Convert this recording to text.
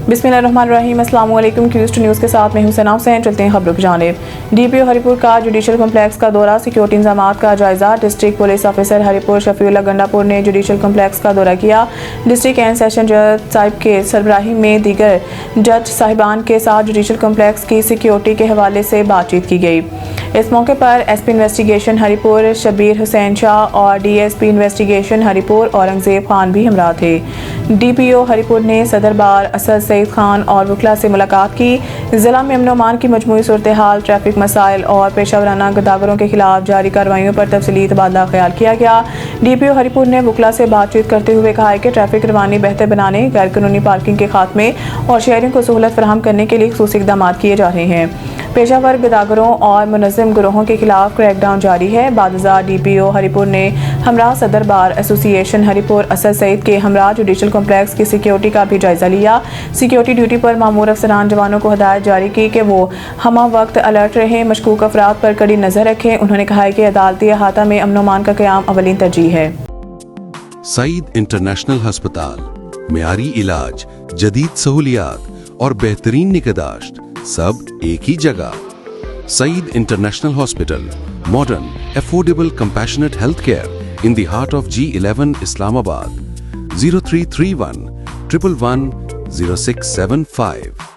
बिस्मिल्लाहिर्रहमानिर्रहीम। अस्सलाम वालेकुम। क्यूज न्यूज़ के साथ मैं हूं सना हुसैन। चलते हैं खबरों की जानिब। डीपीओ हरिपुर का जुडिशल कम्प्लेक्स का दौरा, सिक्योरिटी इंतजामात का जायजा। District police officer Haripur Shafiullah Gandapur ने जुडिशल कम्प्लेक्स का दौरा किया। डिस्ट्रिक्ट एंड सेशन जज साहिब के सरबराही में दीगर जज साहिबान के साथ जुडिशल कम्प्लेक्स की सिक्योरिटी के हवाले से बातचीत की गई। इस मौके पर एसपी इन्वेस्टिगेशन हरिपुर शबीर हुसैन शाह और डीएसपी इन्वेस्टिगेशन हरिपुर औरंगजेब खान भी हमरा थे। डीपीओ हरिपुर ने सदर बार असद सईद खान और वकला से मुलाकात की। जिला में अमन अमान की मजमूई सूरत हाल, ट्रैफिक मसाइल और पेशा वराना गदागरों के खिलाफ जारी कार्रवाइयों पर तफसीली तबादला ख्याल किया गया। डीपीओ हरिपुर ने वकला से बातचीत करते हुए कहा है कि ट्रैफिक रवानी बेहतर बनाने, गैर कानूनी पार्किंग के खात्मे और शहरियों को सहूलत फराहम करने के लिए खुसूसी इक़दाम किए जा रहे हैं। पेशावर गदागरों और मुनज़्ज़म गिरोहों के खिलाफ क्रैकडाउन जारी है। बादशाह डीपीओ हरिपुर ने हमरा सदर बार एसोसिएशन हरिपुर असद सईद के हमरा जुडिशल कम्प्लेक्स की सिक्योरिटी का भी जायजा लिया। सिक्योरिटी ड्यूटी पर मामूर अफसरान जवानों को हिदायत जारी की कि वो हमा वक्त अलर्ट रहें, मशकूक अफराद पर कड़ी नजर रखें। उन्होंने कहा है कि अदालती अहाता में अमन अमान का क़याम अवलीन तरजीह है। सईद इंटरनेशनल हस्पताल, मेयारी इलाज, जदीद सहूलियात और बेहतरीन निगहदाश्त सब एक ही जगह। Saeed international hospital, modern, affordable, compassionate health care in the heart of G11 Islamabad. 0331 111 0675